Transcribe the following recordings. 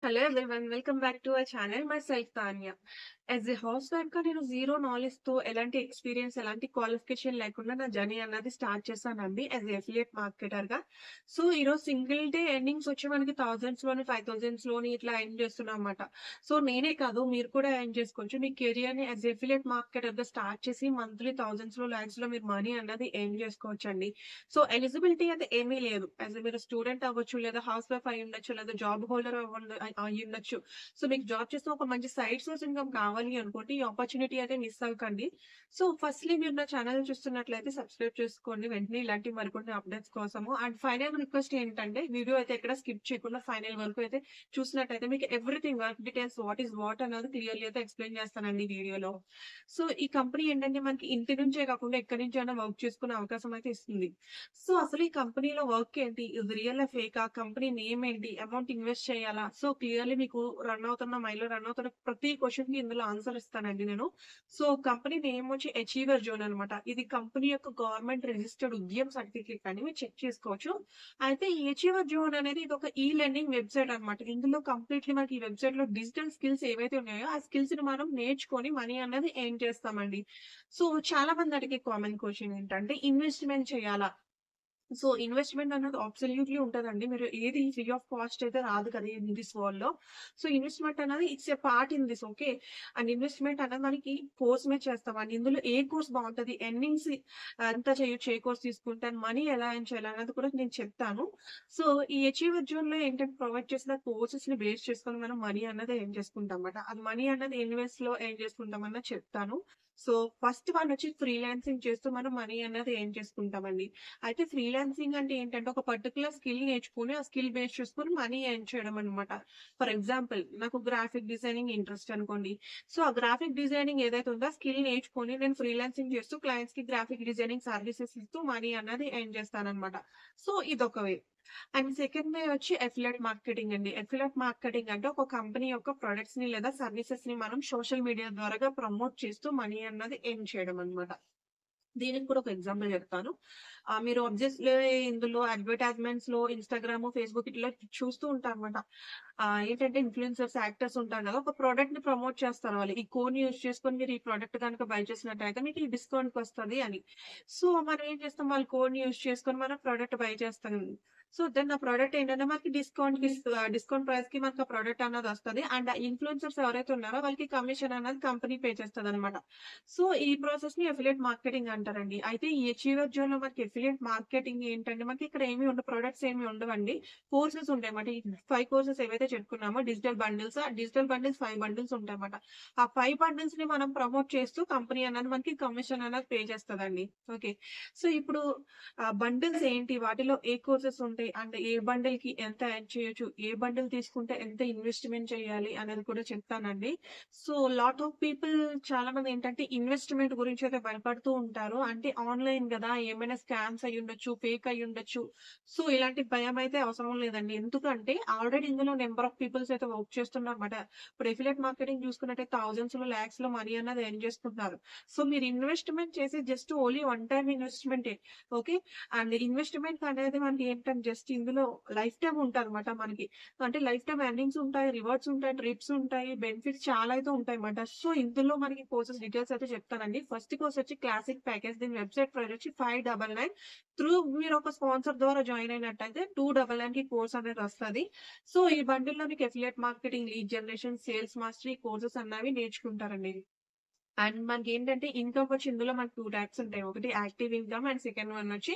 Hello everyone, welcome back to our channel. Myself Tanya. As a house wife గా నేను zero knowledge తో ఎలాంటి experience ఎలాంటి qualification లేకుండా నా జర్నీ అన్నది స్టార్ట్ చేశానండి యాజ్ ఎఫిలియేట్ మార్కెటర్ గా. సో ఈరోజు సింగిల్ డే ఎర్నింగ్స్ వచ్చి మనకి థౌసండ్స్ లోని 5,000s లోని ఇట్లా ఎర్న్ చేస్తున్నాం అనమాట. సో నేనే కాదు మీరు కూడా ఎర్న్ చేసుకోవచ్చు. మీ కెరియర్ ని యాజ్ ఎఫిలియేట్ మార్కెటర్ గా స్టార్ట్ చేసి మంత్లీ థౌసండ్స్ లో లాక్స్ లో మీరు మనీ అన్నది ఎర్న్ చేసుకోవచ్చు అండి. సో ఎలిజిబిలిటీ అయితే ఏమీ లేదు. యాజ్ మీరు స్టూడెంట్ అవ్వచ్చు, లేదా హౌస్ వైఫ్ అయి ఉండొచ్చు, లేదా జాబ్ హోల్డర్ అయి ఉండొచ్చు. సో మీకు జాబ్ చేస్తే ఒక మంచి సైడ్ సోర్స్ ఇన్కమ్ కావాలి అనుకోండి, ఈ ఆపర్చునిటీ అయితే మిస్ అవ్వకండి. సో ఫస్ట్లీ మీరు నా ఛానల్ చూస్తున్నట్లయితే సబ్స్క్రైబ్ చేసుకోండి వెంటనే ఇలాంటి మరికొన్ని అప్డేట్స్ కోసము. అండ్ ఫైనల్ రిక్వెస్ట్ ఏంటంటే వీడియో అయితే ఎక్కడ స్కిప్ చేయకుండా ఫైనల్ వరకు అయితే చూసినట్టయితే మీకు everything work details what is what అన్నది క్లియర్లీ అయితే ఎక్స్ప్లెయిన్ చేస్తానండి ఈ వీడియోలో. సో ఈ కంపెనీ ఏంటంటే మనకి ఇంటి నుంచే కాకుండా ఎక్కడి నుంచి అయినా వర్క్ చేసుకునే అవకాశం అయితే ఇస్తుంది. సో అసలు ఈ కంపెనీలో వర్క్ ఏంటి, ఇది రియల్ ఫేక్, ఆ కంపెనీ నేమ్ ఏంటి, అమౌంట్ ఇన్వెస్ట్ చేయాలా, సో క్లియర్లీ మీకు మైండ్ లో రన్ అవుతున్న ప్రతి క్వశ్చన్ కి ఇందులో ఆన్సర్ ఇస్తానండి నేను. సో కంపెనీ నేమ్ వచ్చి అచీవర్ జోన్ అనమాట. ఇది కంపెనీ యొక్క గవర్నమెంట్ రిజిస్టర్డ్ ఉద్యమ్ సర్టిఫికేట్ అని మీరు చెక్ చేసుకోవచ్చు. అయితే ఈ అచీవర్ జోన్ అనేది ఇది ఒక ఈ లెర్నింగ్ వెబ్సైట్ అనమాట. ఇందులో కంప్లీట్లీ మనకి ఈ వెబ్సైట్ లో డిజిటల్ స్కిల్స్ ఏవైతే ఉన్నాయో ఆ స్కిల్స్ ని మనం నేర్చుకొని మనీ అనేది ఎర్న్ చేస్తామండి. సో చాలా మంది అడిగే కామన్ క్వశ్చన్ ఏంటంటే ఇన్వెస్ట్మెంట్ చేయాలా. సో ఇన్వెస్ట్మెంట్ అనేది అబ్సల్యూట్లీ ఉంటదండి. మీరు ఏది ఫ్రీ ఆఫ్ కాస్ట్ అయితే రాదు కదా ఇన్ దిస్ వరల్డ్ లో. సో ఇన్వెస్ట్మెంట్ అనేది it's a part in this, okay. And investment అనేది మనకి కోర్స్ మీద చేస్తామండి. ఇందులో ఏ కోర్స్ బాగుంటది, ఎర్నింగ్స్ ఎంత చేయొచ్చు ఏ కోర్స్ తీసుకుంటే, మనీ ఎలా ఎర్న్ చేయాలి అనేది కూడా నేను చెప్తాను. సో ఈ అచీవర్ జోన్ లో ఏంటంటే ప్రొవైడ్ చేసిన కోర్సెస్ ని బేస్ చేసుకొని మనం మనీ అన్నది ఎర్న్ చేసుకుంటాం అన్నమాట. అది మనీ అన్నది ఇన్వెస్ట్ లో ఎర్న్ చేసుకుంటాం అన్నది చెప్తాను. సో ఫస్ట్ వన్ వచ్చి ఫ్రీలాన్సింగ్ చేస్తూ మనం మనీ అన్నది ఎర్న్ చేసుకుంటామండి. అయితే ఫ్రీలాన్సింగ్ అంటే ఏంటంటే ఒక పర్టికులర్ స్కిల్ నేర్చుకుని ఆ స్కిల్ బేస్ చేసుకుని మనీ ఎర్న్ చేయడం అనమాట. ఫర్ ఎగ్జాంపుల్ నాకు గ్రాఫిక్ డిజైనింగ్ ఇంట్రెస్ట్ అనుకోండి. సో ఆ గ్రాఫిక్ డిజైనింగ్ ఏదైతే ఉందో స్కిల్ నేర్చుకొని నేను ఫ్రీలాన్సింగ్ చేస్తూ క్లయింట్స్ కి గ్రాఫిక్ డిజైనింగ్ సర్వీసెస్ ఇస్తూ మనీ అన్నది ఎర్న్ చేస్తానన్నమాట. సో ఇదొక వే. అండ్ సెకండ్ వే వచ్చి ఎఫిలియేట్ మార్కెటింగ్ అండి. ఎఫిలియేట్ మార్కెటింగ్ అంటే ఒక కంపెనీ యొక్క ప్రొడక్ట్స్ ని లేదా సర్వీసెస్ ని మనం సోషల్ మీడియా ద్వారా ప్రమోట్ చేస్తూ మనీ అన్నది ఎర్న్ చేయడం అనమాట. దీనికి కూడా ఒక ఎగ్జాంపుల్ చెప్తాను. మీరు ఆబ్వియస్లీ ఇందులో అడ్వర్టైజ్మెంట్స్ లో ఇన్‌స్టాగ్రామ్, ఫేస్‌బుక్ ఇట్లా చూస్తూ ఉంటారన్నమాట. ఏంటంటే ఇన్‌ఫ్లుయెన్సర్స్, యాక్టర్స్ ఉంటారు కదా! ఒక ప్రొడక్ట్ ని ప్రమోట్ చేస్తారు వాళ్ళు. ఈ కోడ్‌ని యూజ్ చేసుకొని మీరు ఈ ప్రొడక్ట్ గనుక బై చేసినట్టయితే మీకు ఈ డిస్కౌంట్‌కి వస్తది అని. సో మనం ఏం చేస్తాం, వాళ్ళ కోడ్‌ని యూజ్ చేసుకొని మనం ప్రొడక్ట్ బై చేస్తాం. సో దెన్ ఆ ప్రొడక్ట్ ఏంటంటే మనకి డిస్కౌంట్ ప్రైస్ కి మనకు ఆ ప్రొడక్ట్ అన్నది వస్తది. అండ్ ఇన్‌ఫ్లుయెన్సర్స్ ఎవరైతే ఉన్నారో వాళ్ళకి కమిషన్ అనేది కంపెనీ పే చేస్తదన్నమాట. సో ఈ ప్రాసెస్ ని ఎఫిలియేట్ మార్కెటింగ్ అంటారండి. అయితే ఈ అచీవర్ జోన్ లో మనకి ఎఫిలియేట్ మార్కెటింగ్ ఏంటంటే మనకి ఇక్కడ ఏమి ఉండవు, ప్రొడక్ట్స్ ఏమి ఉండవండి. కోర్సెస్ ఉంటాయి అన్నమాట. ఈ 5 కోర్సెస్ ఏవైతే చెప్పుకున్నామో డిజిటల్ బండిల్స్, ఆ డిజిటల్ బండిల్స్ 5 బండిల్స్ ఉంటాయన్నమాట. ఆ 5 బండిల్స్ ని మనం ప్రమోట్ చేస్తూ కంపెనీ అన్నది మనకి కమిషన్ అనేది పే చేస్తదండి. ఓకే. సో ఇప్పుడు బండిల్స్ ఏంటి, వాటిలో ఏ కోర్సెస్ ఉంటాయి, అండ్ ఏ బండిల్ కి ఎంత యాడ్ చేయొచ్చు, ఏ బండిల్ తీసుకుంటే ఎంత ఇన్వెస్ట్మెంట్ చేయాలి అనేది కూడా చెప్తానండి. సో లాట్ ఆఫ్ పీపుల్ చాలా మంది ఏంటంటే ఇన్వెస్ట్మెంట్ గురించి అయితే భయపడుతూ ఉంటారు. అంటే ఆన్లైన్ కదా, ఏమైనా స్కామ్స్ అయ్యి ఉండొచ్చు, ఫేక్ అయ్యి ఉండొచ్చు. సో ఇలాంటి భయం అయితే అవసరం లేదండి. ఎందుకంటే ఆల్రెడీ ఇందులో నెంబర్ ఆఫ్ పీపుల్స్ అయితే వర్క్ చేస్తున్నారు అనమాట. ఇప్పుడు ఎఫిలియేట్ మార్కెటింగ్ చూసుకున్నట్టే థౌజండ్స్ లో లాక్స్ లో మనీ అన్నది ఎర్న్ చేసుకుంటున్నారు. సో మీరు ఇన్వెస్ట్మెంట్ చేసి జస్ట్ ఓన్లీ వన్ టైం ఇన్వెస్ట్మెంటే, ఓకే. అండ్ ఇన్వెస్ట్మెంట్ అనేది మనకి ఏంటంటే జస్ట్ ఇందులో లైఫ్ టైం ఉంటుంది అనమాట మనకి. అంటే లైఫ్ టైం ఎర్నింగ్స్ ఉంటాయి, రివార్డ్స్ ఉంటాయి, ట్రిప్స్ ఉంటాయి, బెనిఫిట్స్ చాలా అయితే ఉంటాయి అన్నమాట. సో ఇందులో మనకి కోర్సెస్ డీటెయిల్స్ అయితే చెప్తానండి. ఫస్ట్ కోర్స్ వచ్చి క్లాసిక్ ప్యాకేజ్. దీని వెబ్సైట్ ప్రైస్ వచ్చి 599. త్రూ మీరు ఒక స్పాన్సర్ ద్వారా జాయిన్ అయినట్టయితే 299 కి కోర్స్ అనేది వస్తుంది. సో ఈ బండిల్ లో మీకు affiliate marketing, lead generation, sales mastery courses అన్నవి నేర్చుకుంటారండి. అండ్ మనకి ఏంటంటే ఇన్కమ్ వచ్చి ఇందులో మనకి 2 టైప్స్ ఉంటాయి. ఒకటి active income and second one వచ్చి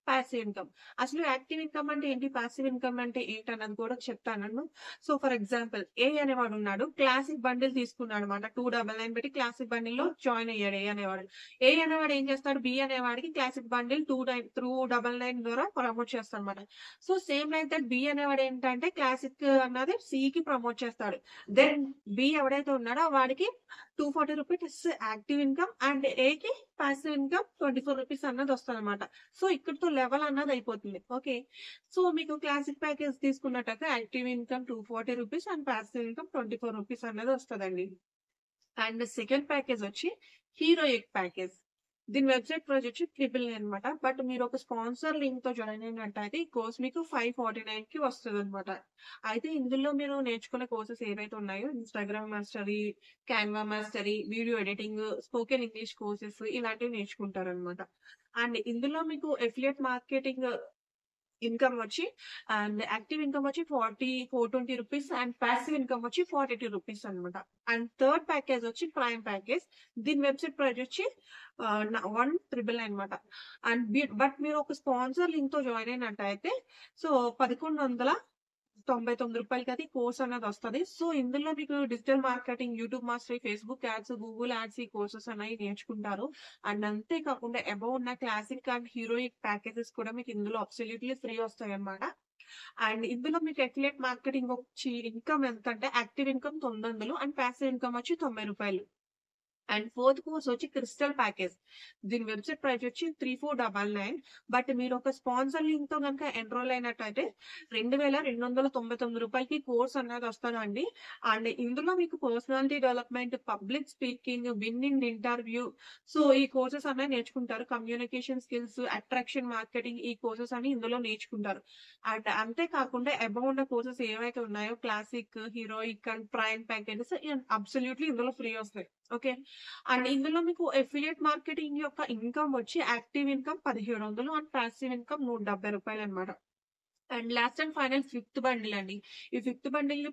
పాసివ్ ఇన్కమ్. అసలు యాక్టివ్ ఇన్కమ్ అంటే ఏంటి, పాసివ్ ఇన్కమ్ అంటే ఏంటి అన్నది కూడా చెప్తాను. సో ఫర్ ఎగ్జాంపుల్ ఏ అనేవాడు ఉన్నాడు, క్లాసిక్ బండిల్ తీసుకున్నాడు అనమాట. 299 పెట్టి క్లాసిక్ బండిల్ లో జాయిన్ అయ్యాడు ఏ అనేవాడు. ఏ అనేవాడు ఏం చేస్తాడు, బి అనేవాడికి క్లాసిక్ బండిల్ 299 ద్వారా ప్రమోట్ చేస్తాడు అనమాట. So same like that be అనేవాడు ఏంటంటే క్లాసిక్ అన్నది సి కి ప్రమోట్ చేస్తాడు. దెన్ బి ఎవడైతే ఉన్నాడో వాడికి 240 రూపీస్ యాక్టివ్ ఇన్కమ్ అండ్ ఏకి పాసివ్ ఇన్కమ్ 24 రూపీస్ అన్నది వస్తుంది అనమాట. సో ఇక్కడతో లెవెల్ అన్నది అయిపోతుంది, ఓకే. సో మీకు క్లాసిక్ ప్యాకేజ్ తీసుకున్నట్టయితే active income 240 rupees and passive income 24 rupees అన్నది వస్తుందండి. అండ్ సెకండ్ ప్యాకేజ్ వచ్చి హీరోయిక్ ప్యాకేజ్. దీని వెబ్‌సైట్ ప్రైస్ వచ్చి 999 అనమాట. బట్ మీరు ఒక స్పాన్సర్ లింక్‌తో జాయిన్ అయినట్టయితే ఈ కోర్స్ మీకు 549కి వస్తదనమాట. అయితే ఇందులో మీరు నేర్చుకునే కోర్సెస్ ఏవైతే ఉన్నాయో Instagram mastery, Canva mastery, video editing, spoken English courses ఇలాంటివి నేర్చుకుంటారనమాట. అండ్ ఇందులో మీకు ఎఫిలియేట్ మార్కెటింగ్ ఇన్‌కమ్ వచ్చి అండ్ యాక్టివ్ ఇన్‌కమ్ వచ్చి 420 రూపీస్ అండ్ పాసివ్ ఇన్‌కమ్ వచ్చి 42 రూపీస్ అనమాట. అండ్ థర్డ్ ప్యాకేజ్ వచ్చి ప్రైమ్ ప్యాకేజ్. దీని వెబ్‌సైట్ ప్రైస్ వచ్చి 1999 అనమాట. అండ్ బట్ మీరు ఒక స్పాన్సర్ లింక్‌తో జాయిన్ అయినట్టయితే సో, 1199 రూపాయలకది కోర్స్ అన్నదొస్తది. సో, ఇందులో మీకు digital marketing, YouTube mastery, Facebook ads, Google ads ఈ కోర్సెస్ అనేవి నేర్చుకుంటారు. అండ్ అంతే కాకుండా అబోవ్ ఉన్న క్లాసిక్ అండ్ హీరోయిక్ ప్యాకేజెస్ కూడా మీకు ఇందులో అబ్సల్యూట్‌లీ ఫ్రీ వస్తాయన్నమాట. అండ్ ఇందులో మీకు అఫిలియేట్ మార్కెటింగ్ వచ్చి ఇన్‌కమ్ ఎంతంటే active income 900 and passive income వచ్చి రూ. 90. అండ్ ఫోర్త్ కోర్స్ వచ్చి క్రిస్టల్ ప్యాకేజ్. దీని వెబ్‌సైట్ ప్రైస్ వచ్చి 3499. బట్ మీరు ఒక స్పాన్సర్ లింక్‌తో గనుక ఎన్‌రోల్ అయినట్టయితే రూ. 2299కి కోర్స్ అనేది వస్తదండి. అండ్ ఇందులో మీకు personality development, public speaking, winnowing interview so, ఈ కోర్సెస్ అనేవి నేర్చుకుంటారు. కమ్యూనికేషన్ స్కిల్స్, అట్రాక్షన్ మార్కెటింగ్ ఈ కోర్సెస్ అన్ని ఇందులో నేర్చుకుంటారు. అండ్ అంతే కాకుండా అబోవ్ ఉన్న కోర్సెస్ ఏవైతే ఉన్నాయో classic, heroic and prime packages absolutely ఇందులో ఫ్రీ వస్తాయి. ఓకే. అండ్ ఇందులో మీకు అఫిలియేట్ మార్కెటింగ్ యొక్క ఇన్‌కమ్ వచ్చి active income 1700 and passive income రూ. 170 అనమాట. And last and final fifth bundle అండి. ఈ ఫిఫ్త్ బండిల్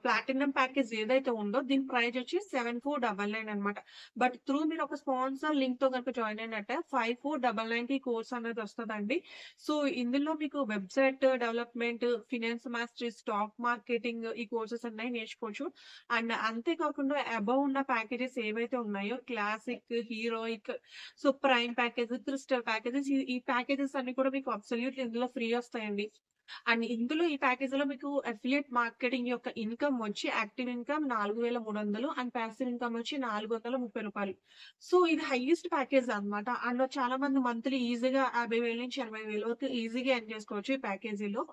ప్లాటినం ప్యాకేజ్ ఏదైతే ఉందో దీని ప్రైస్ వచ్చి 7499 అనమాట. బట్ మీరు ఒక స్పాన్సర్ లింక్‌తో గనుక జాయిన్ అయినట్టే 5499కి కోర్స్ అనేది వస్తదండి. సో, ఇందులో మీకు website development, finance mastery, stock marketing ఈ కోర్సెస్ అనేవి నేర్చుకోవచ్చు. అండ్ అంతే కాకుండా అబోవ్ ఉన్న ప్యాకేజెస్ ఏవైతే ఉన్నాయో classic, heroic, so, prime package, crystal packages ఈ ప్యాకేజెస్ అన్ని కూడా మీకు అబ్సల్యూట్‌లీ ఇందులో ఫ్రీ వస్తాయండి. అండ్ ఇందులో ఈ ప్యాకేజ్‌లో మీకు అఫిలియేట్ మార్కెటింగ్ యొక్క ఇన్‌కమ్ వచ్చి active income 4300 and passive income వచ్చి రూ. 430. సో, ఇది హైయెస్ట్ ప్యాకేజ్ అన్నమాట. అండ్ చాలా మంది మంత్లీ ఈజీగా 50,000-80,000 వరకు ఈజీగా ఎర్న్ చేసుకోవచ్చు ఈ ప్యాకేజీలో.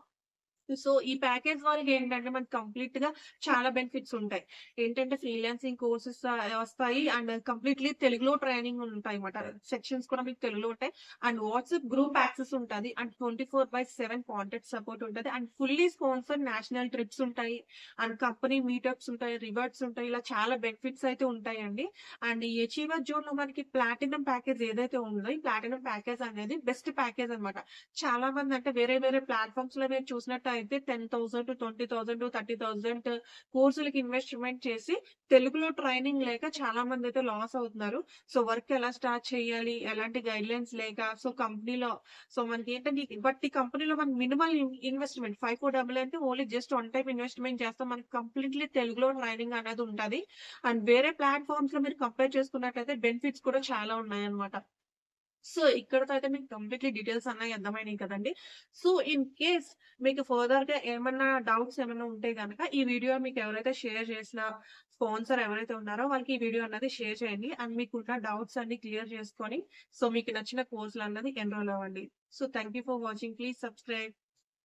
సో, ఈ ప్యాకేజ్ వాళ్ళకేంటంటే మనకి కంప్లీట్‌గా చాలా బెనిఫిట్స్ ఉంటాయి. ఏంటంటే ఫ్రీలాన్సింగ్ కోర్సెస్ వస్తాయి. అండ్ కంప్లీట్‌లీ తెలుగులో ట్రైనింగ్ ఉంటాయన్నమాట. సెక్షన్స్ కూడా మీకు తెలుగులో ఉంటాయి. అండ్ వాట్సాప్ గ్రూప్ యాక్సెస్ ఉంటది. అండ్ 24/7 కాంటాక్ట్ సపోర్ట్ ఉంటది. And fully sponsored national trips ఉంటాయి. అండ్ కంపెనీ మీటప్స్ ఉంటాయి. రివార్డ్స్ ఉంటాయి. ఇలా చాలా బెనిఫిట్స్ అయితే ఉంటాయండి. అండ్ ఈ అచీవర్ జోన్‌లో మనకి ప్లాటినం ప్యాకేజ్ ఏదైతే ఉందో ఈ ప్లాటినం ప్యాకేజ్ అనేది బెస్ట్ ప్యాకేజ్ అన్నమాట. చాలా మంది అంటే వేరే వేరే ప్లాట్‌ఫార్మ్స్‌లో మీరు చూసినట్టయితే 10,000, 20,000, 30,000 కోర్సులకి ఇన్వెస్ట్‌మెంట్ చేసి తెలుగులో ట్రైనింగ్ లేక చాలా మందైతే లాస్ అవుతున్నారు. సో, వర్క్ ఎలా స్టార్ట్ చేయాలి? ఎలాంటి గైడ్‌లైన్స్ లేక సో, కంపెనీలో సో, మనకేంటంటే బట్ ఈ కంపెనీలో మనకి మినిమల్ ఇన్వెస్ట్‌మెంట్ 5400 అంటే only just one time investment చేస్తాం. మనకి కంప్లీట్‌లీ తెలుగులో ట్రైనింగ్ అనేది ఉంటది. అండ్ వేరే ప్లాట్‌ఫార్మ్స్‌లో మీరు కంపేర్ చేసుకున్నట్టయితే బెనిఫిట్స్ కూడా చాలా ఉన్నాయన్నమాట. సో, ఇక్కడితో అయితే మీకు కంప్లీట్‌లీ డీటెయిల్స్ అన్నీ అర్థమైనయి కదండీ. సో, ఇన్ కేస్ మీకు ఫర్దర్‌గా ఏమన్నా డౌట్స్ ఏమన్నా ఉంటే గనక ఈ వీడియో మీకు ఎవరైతే షేర్ చేసిన స్పాన్సర్ ఎవరైతే ఉన్నారో వాళ్ళకి ఈ వీడియో అన్నది షేర్ చేయండి. అండ్ మీకున్న డౌట్స్ అన్నీ క్లియర్ చేసుకొని సో, మీకు నచ్చిన కోర్సులన్నది ఎన్రోల్ అవ్వండి. So, thank you for watching. Please subscribe.